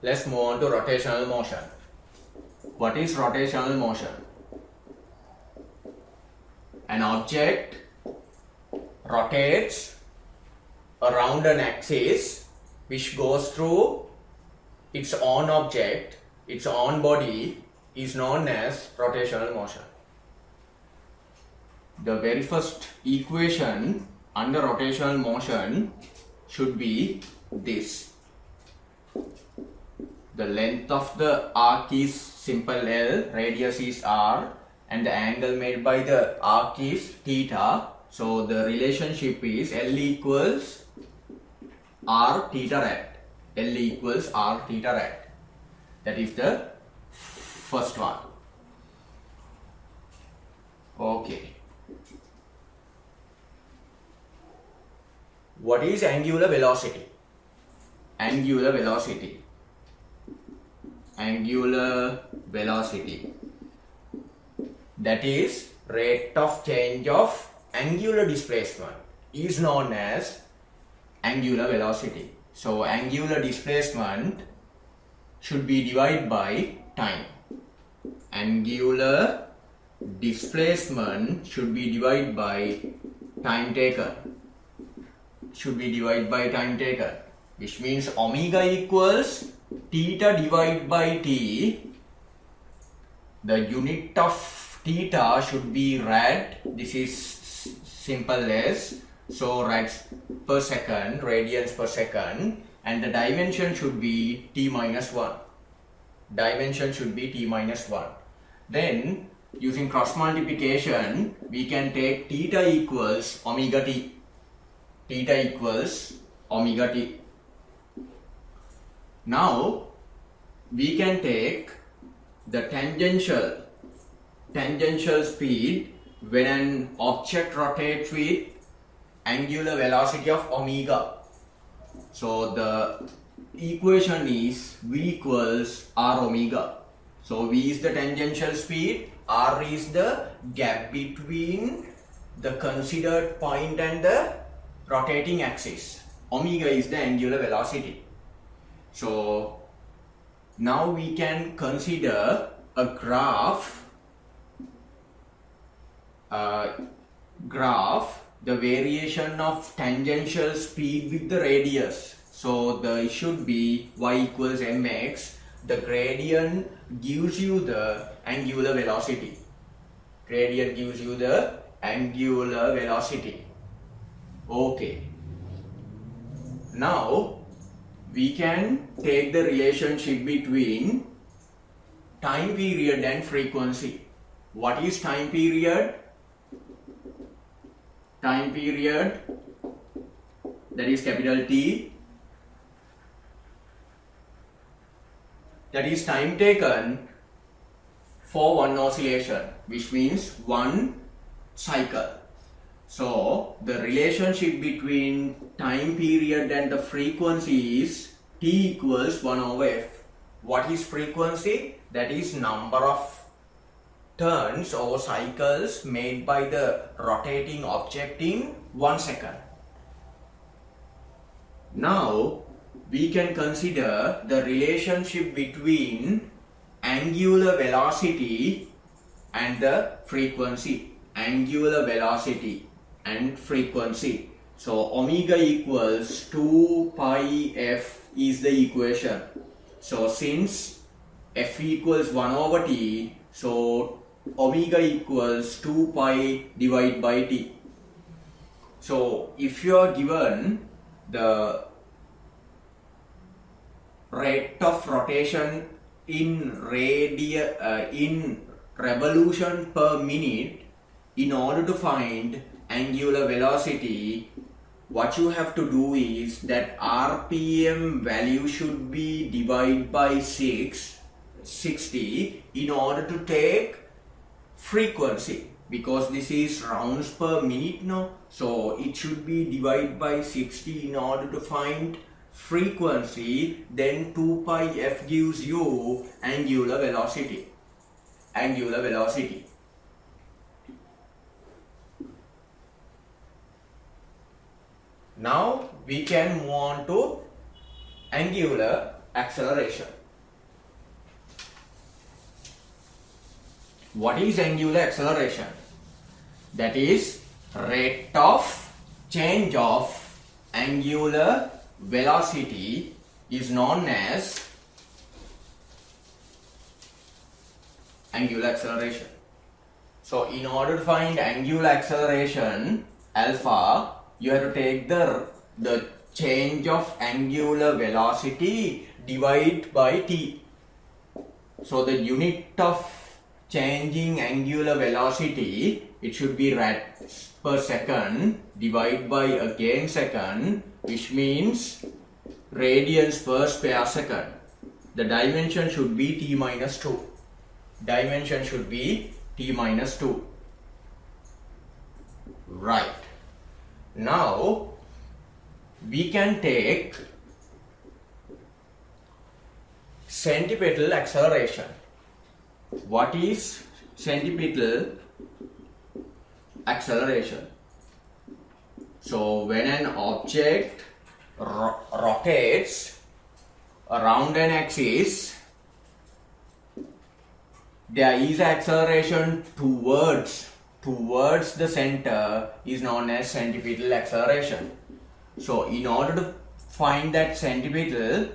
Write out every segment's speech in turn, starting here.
Let's move on to rotational motion. What is rotational motion? An object rotates around an axis which goes through its own object, its own body, is known as rotational motion. The very first equation under rotational motion should be this. The length of the arc is simple L, radius is R, and the angle made by the arc is theta. So the relationship is L equals R theta rad. L equals R theta rad. That is the first one. Okay. What is angular velocity? Angular velocity. Angular velocity. That is rate of change of angular displacement is known as angular velocity. So angular displacement should be divided by time. Angular displacement should be divided by time taken. Should be divided by time taken, which means omega equals theta divided by t. The unit of theta should be rad. This is simple as, so rads per second, radians per second, and the dimension should be t minus 1. Dimension should be t minus 1. Then using cross multiplication, we can take theta equals omega t. Theta equals omega t. Now we can take the tangential speed when an object rotates with angular velocity of omega. So the equation is V equals R omega. So V is the tangential speed, R is the gap between the considered point and the rotating axis. Omega is the angular velocity. So now we can consider a graph, the variation of tangential speed with the radius. So it should be y equals mx. The gradient gives you the angular velocity. Gradient gives you the angular velocity. Okay. Now we can take the relationship between time period and frequency. What is time period? Time period, that is capital T, that is time taken for one oscillation, which means one cycle. So the relationship between time period and the frequency is T equals 1 over F. What is frequency? That is number of turns or cycles made by the rotating object in 1 second. Now we can consider the relationship between angular velocity and the frequency. Angular velocity and frequency. So omega equals 2 pi f is the equation. So since f equals 1 over t, so omega equals 2 pi divided by t. So if you are given the rate of rotation in revolution per minute, in order to find angular velocity, what you have to do is that RPM value should be divided by 60 in order to take frequency, because this is rounds per minute now, so it should be divided by 60 in order to find frequency. Then 2 pi f gives you angular velocity. Angular velocity. Now we can move on to angular acceleration. What is angular acceleration? That is rate of change of angular velocity is known as angular acceleration. So in order to find angular acceleration alpha, you have to take the change of angular velocity divided by t. So the unit of changing angular velocity, it should be rads per second divided by again second, which means radians per square second. The dimension should be t minus 2. Dimension should be t minus 2. Right. Now we can take centripetal acceleration. What is centripetal acceleration? So when an object rotates around an axis, there is acceleration towards the center is known as centripetal acceleration. So in order to find that centripetal,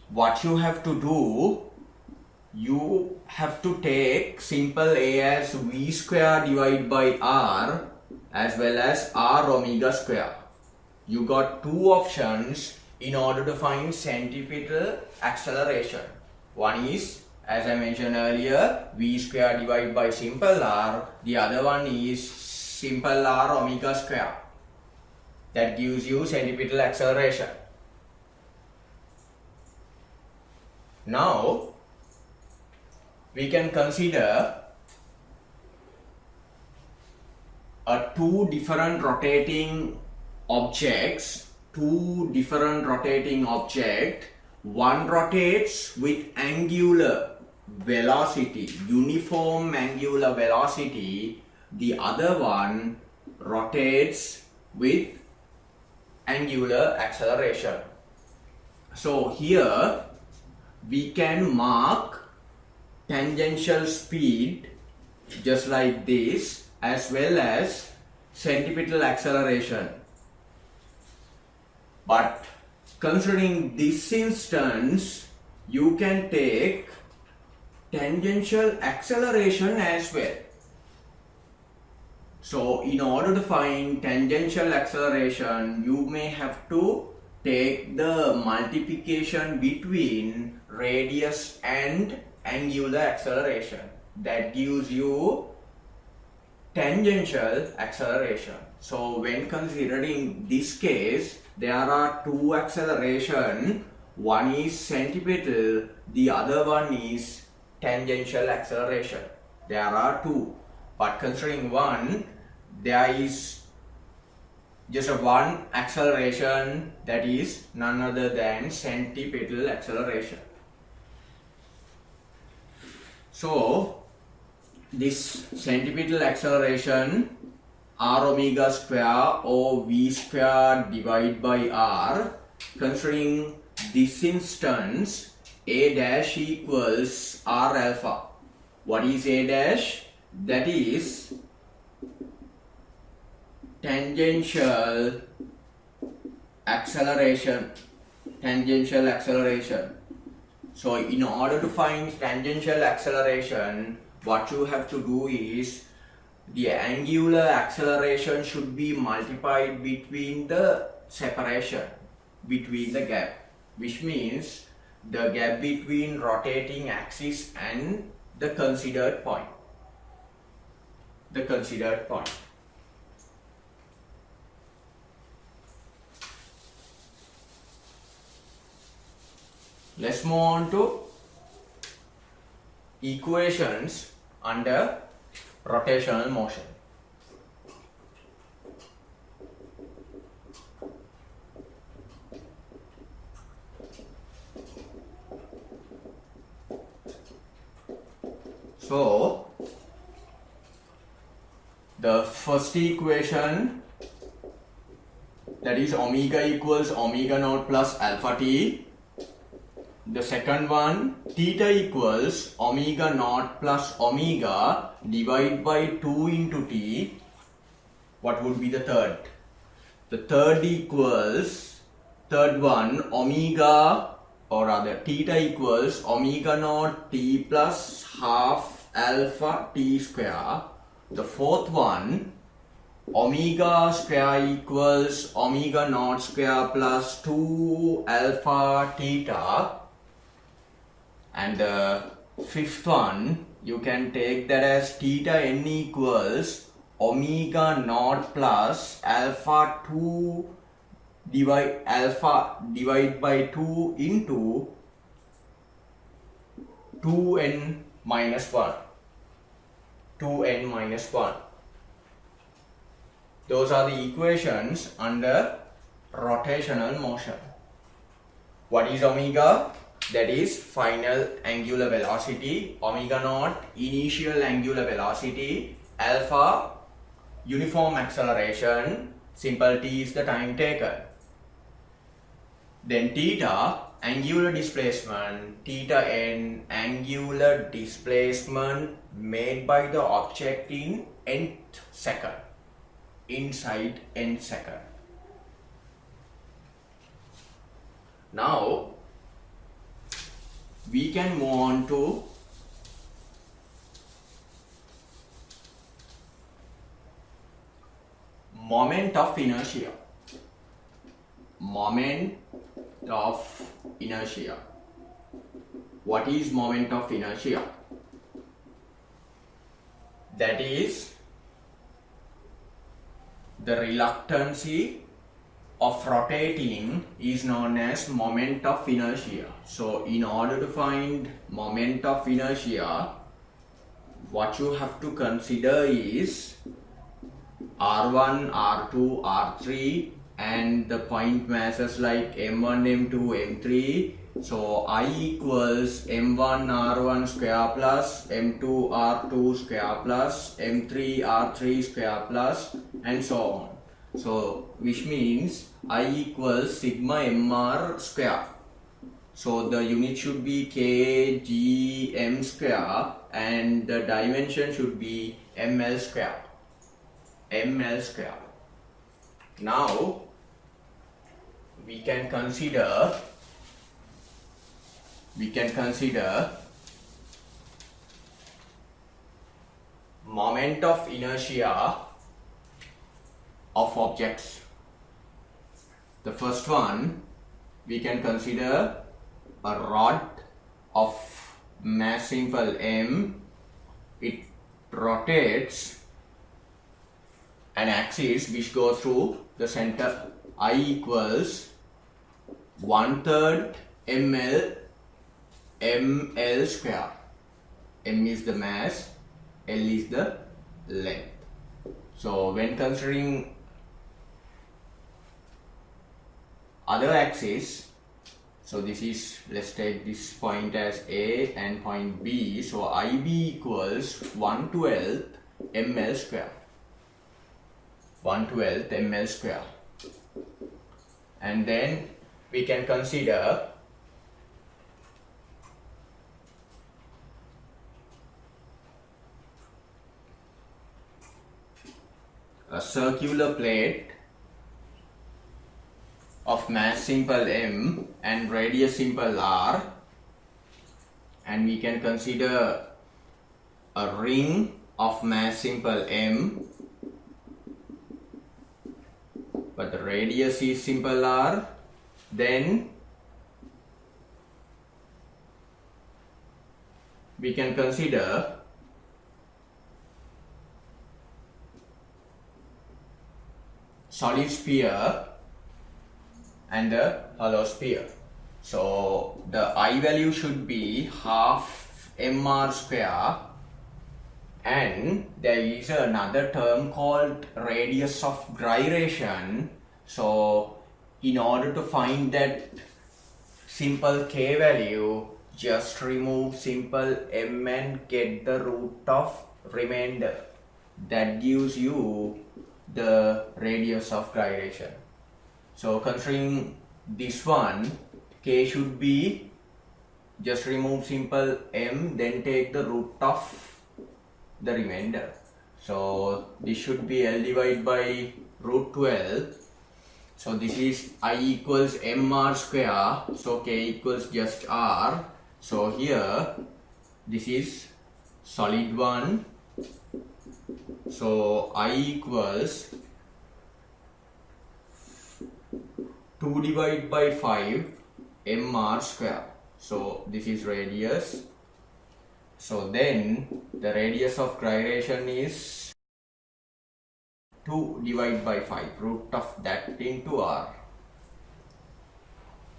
what you have to do, you have to take simple A as v square divided by r as well as r omega square. You got two options in order to find centripetal acceleration. One is, as I mentioned earlier, v square divided by simple r. The other one is simple r omega square. That gives you centripetal acceleration. Now we can consider two different rotating objects. One rotates with angular velocity, uniform angular velocity. The other one rotates with angular acceleration. So here we can mark tangential speed just like this, as well as centripetal acceleration. But considering this instance, you can take tangential acceleration as well. So in order to find tangential acceleration, you may have to take the multiplication between radius and angular acceleration. That gives you tangential acceleration. So when considering this case, there are two acceleration. One is centripetal, the other one is tangential acceleration. There are two, but considering one, there is just a one acceleration, that is none other than centripetal acceleration. So this centripetal acceleration, r omega square or v square divided by r, considering this instance, a dash equals r alpha. What is a dash? That is tangential acceleration. So in order to find tangential acceleration, what you have to do is the angular acceleration should be multiplied between the separation, between the gap, which means the gap between rotating axis and the considered point. Let's move on to equations under rotational motion. So the first equation, that is omega equals omega naught plus alpha t. the second one, theta equals omega naught plus omega divided by 2 into t. What would be the third? The third one, omega, or rather theta equals omega naught t plus half alpha t square. The fourth one, omega square equals omega naught square plus 2 alpha theta. And the fifth one, you can take that as theta n equals omega naught plus alpha 2 divide by 2 into 2n minus 1. 2n minus 1. Those are the equations under rotational motion. What is omega? That is final angular velocity, omega naught initial angular velocity, alpha uniform acceleration, simple t is the time taken. Then theta angular displacement, theta n angular displacement made by the object in nth second, inside nth second. Now we can move on to moment of inertia. Moment of inertia. What is moment of inertia? That is the reluctancy of rotating is known as moment of inertia. So in order to find moment of inertia, what you have to consider is R1, R2, R3 and the point masses like M1, M2, M3. So I equals M1 R1 square plus M2 R2 square plus M3 R3 square plus and so on. So which means I equals sigma mr square. So the unit should be kgm square and the dimension should be ml square. ml square. Now we can consider moment of inertia of objects. The first one, we can consider a rod of mass simple m. It rotates an axis which goes through the center. I equals 1/3 ml square. M is the mass, L is the length. So when considering other axis, so this is, let's take this point as A and point B. So IB equals 1/12 ml square. 1/12 ml square. And then we can consider a circular plate of mass simple m and radius simple r, and we can consider a ring of mass simple m but the radius is simple r. Then we can consider solid sphere and the hollow sphere. So the I value should be half mr square, and there is another term called radius of gyration. So in order to find that simple k value, just remove simple m and get the root of remainder. That gives you the radius of gyration. So considering this one, k should be just remove simple m, then take the root of the remainder. So this should be L divided by root 12. So this is I equals m r square, so k equals just r. So here this is solid 1, so I equals 2 divided by 5 m r square. So this is radius. So then the radius of gyration is 2 divided by 5, root of that into r.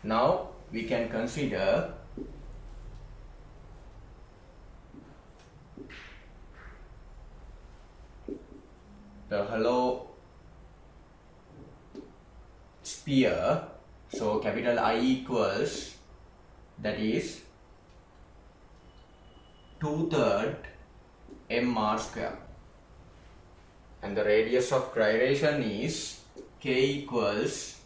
Now we can consider the hollow sphere. So capital I equals, that is 2/3 m r square, and the radius of gyration is k equals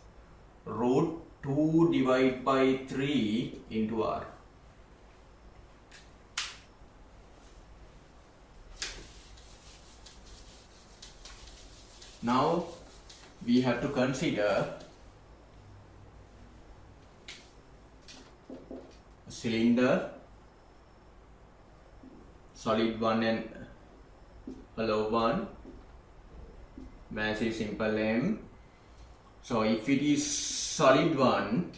root 2 divided by 3 into r. Now we have to consider a cylinder, solid 1 and hollow 1, mass is simple m. So if it is solid 1,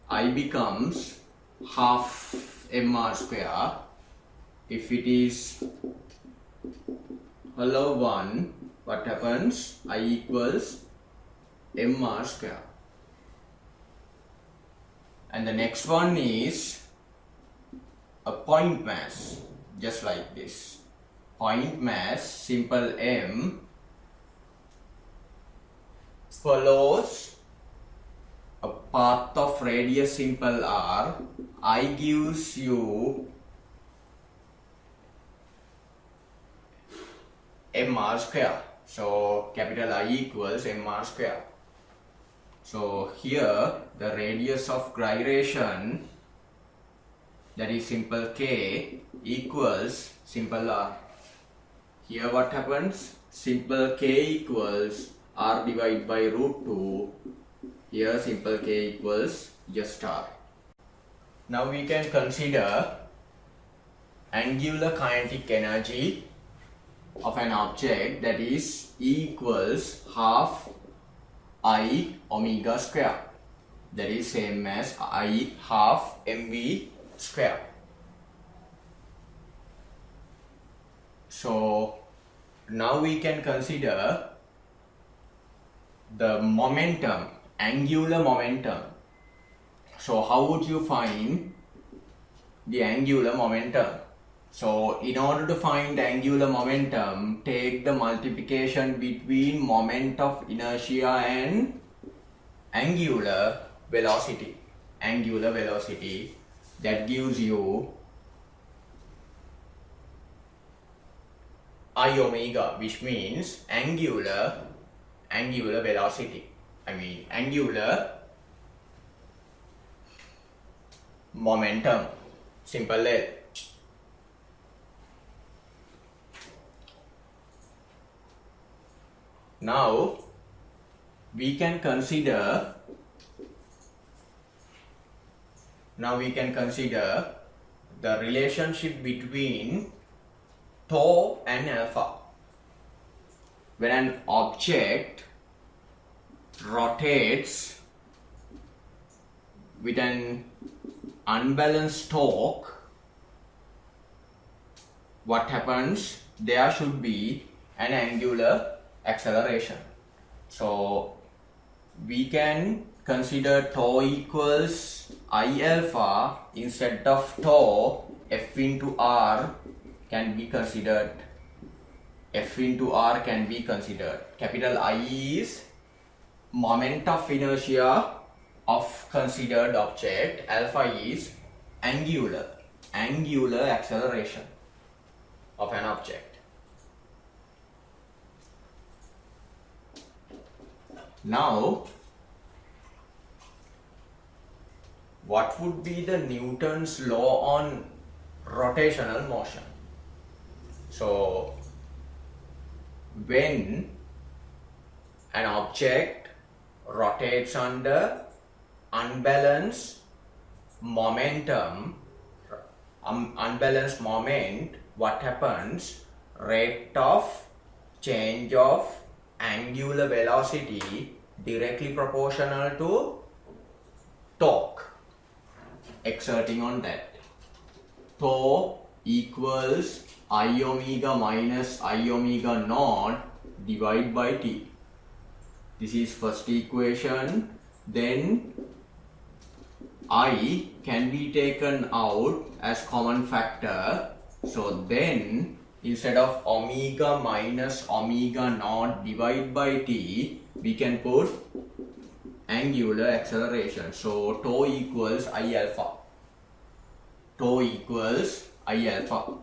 I becomes half m r square. If it is hollow 1, what happens? I equals m r square. And the next one is a point mass, just like this. Point mass, simple m, follows a path of radius, simple r. I gives you m r square. So capital I equals m r square. So here the radius of gyration, that is simple k, equals simple r. Here what happens? Simple k equals r divided by root 2. Here simple k equals just r. Now we can consider angular kinetic energy of an object, that is E equals half I omega square, that is same as I half mv square. So now we can consider the momentum, angular momentum. So how would you find the angular momentum? So in order to find angular momentum, take the multiplication between moment of inertia and angular velocity. Angular velocity, that gives you I omega, which means angular velocity. Angular momentum, simple L. Now we can consider the relationship between tau and alpha. When an object rotates with an unbalanced torque, what happens? There should be an angular acceleration. So we can consider tau equals I alpha. Instead of tau, F into R can be considered. Capital I is moment of inertia of considered object. Alpha is angular acceleration of an object. Now what would be the Newton's law on rotational motion? So when an object rotates under unbalanced momentum, unbalanced moment, what happens? Rate of change of angular velocity directly proportional to torque exerting on that. Tau equals I omega minus I omega naught divided by T. This is first equation. Then I can be taken out as common factor. So then instead of omega minus omega naught divided by T, we can put angular acceleration. So tau equals I alpha. Tau equals I alpha.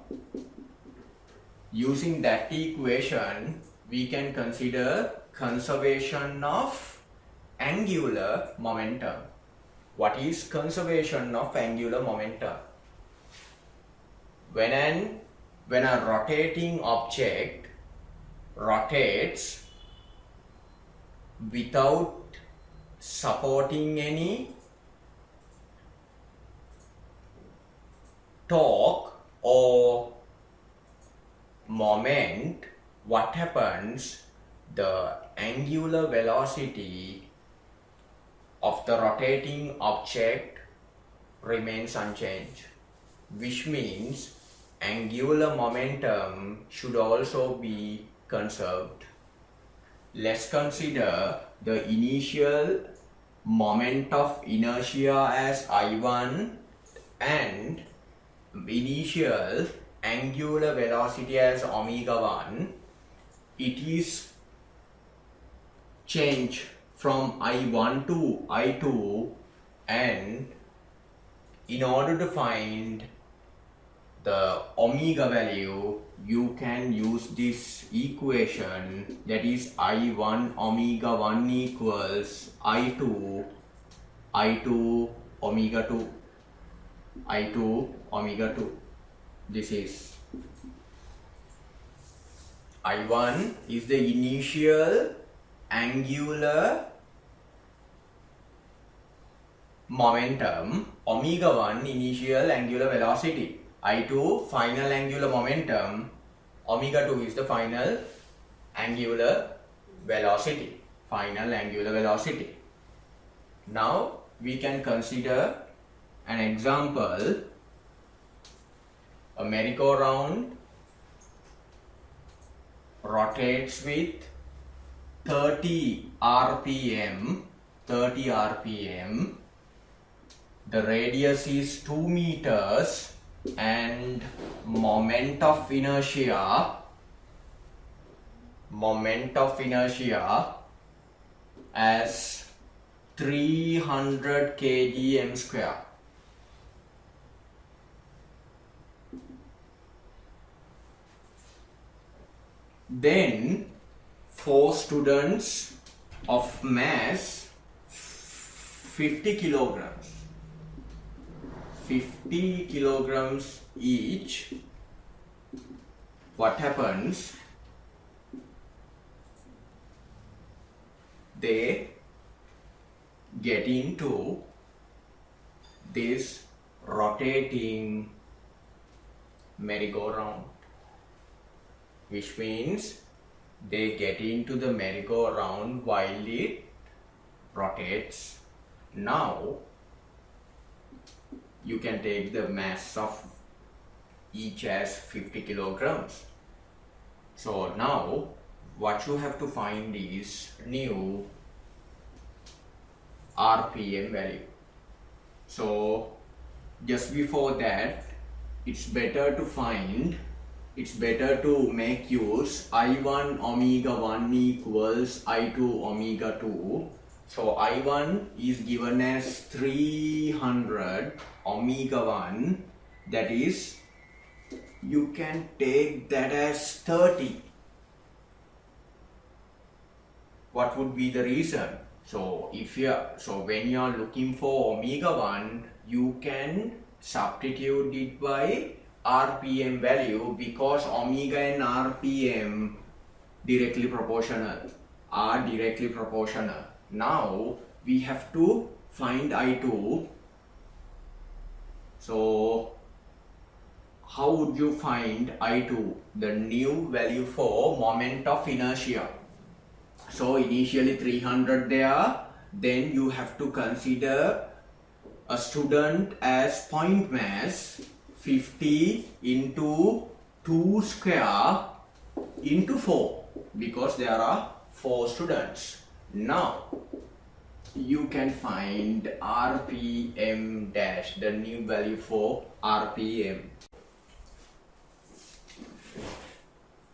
Using that equation, we can consider conservation of angular momentum. What is conservation of angular momentum? When a rotating object rotates without supporting any torque or moment, what happens? The angular velocity of the rotating object remains unchanged, which means angular momentum should also be conserved. Let's consider the initial moment of inertia as I1 and initial angular velocity as omega 1. It is change from I1 to I2, and in order to find the omega value, you can use this equation, that is I1 omega 1 equals I2 omega 2, I2 omega 2. This is I1 is the initial angular momentum, omega 1 initial angular velocity, I2 final angular momentum, omega 2 is the final angular velocity, final angular velocity. Now we can consider an example. A merry-go-round rotates with 30 RPM. The radius is 2 meters and moment of inertia as 300 kgm square. Then 4 students of mass 50 kilograms each. What happens? They get into this rotating merry-go-round, which means they get into the merry-go-round while it rotates. Now you can take the mass of each as 50 kilograms. So now what you have to find is new RPM value. So just before that, it's better to make use I1 omega 1 equals I2 omega 2. So I1 is given as 300 omega 1, that is, you can take that as 30. What would be the reason? So when you are looking for omega 1, you can substitute it by RPM value, because omega and RPM are directly proportional. Now we have to find I2. So how would you find I2, the new value for moment of inertia? So initially 300 there, then you have to consider a student as point mass 50 into 2 square into 4, because there are 4 students. Now you can find RPM dash, the new value for RPM.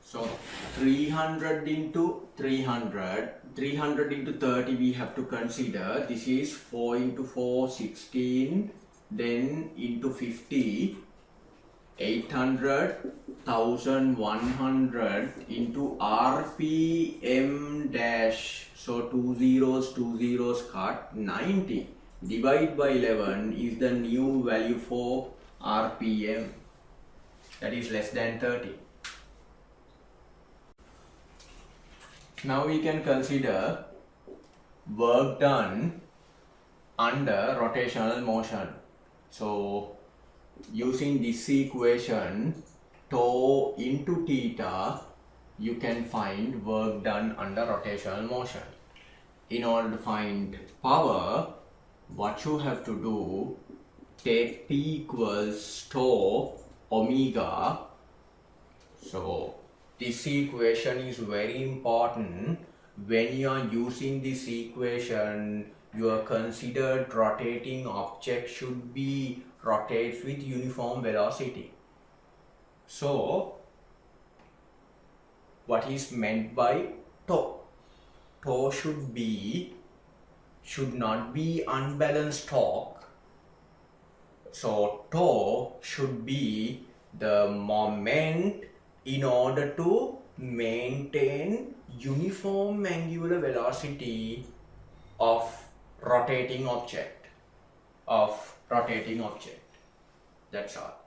So 300 into 300 into 30 we have to consider. This is 4 into 4, 16, then into 50, 800, 1100 into RPM dash. So two zeros cut, 90. Divide by 11 is the new value for RPM, that is less than 30. Now we can consider work done under rotational motion. So using this equation, tau into theta, you can find work done under rotational motion. In order to find power, what you have to do, take P equals tau omega. So this equation is very important. When you are using this equation, your considered rotating object should be rotates with uniform velocity. So what is meant by tau? Tau should not be unbalanced torque. So tau should be the moment in order to maintain uniform angular velocity of rotating object. That's all.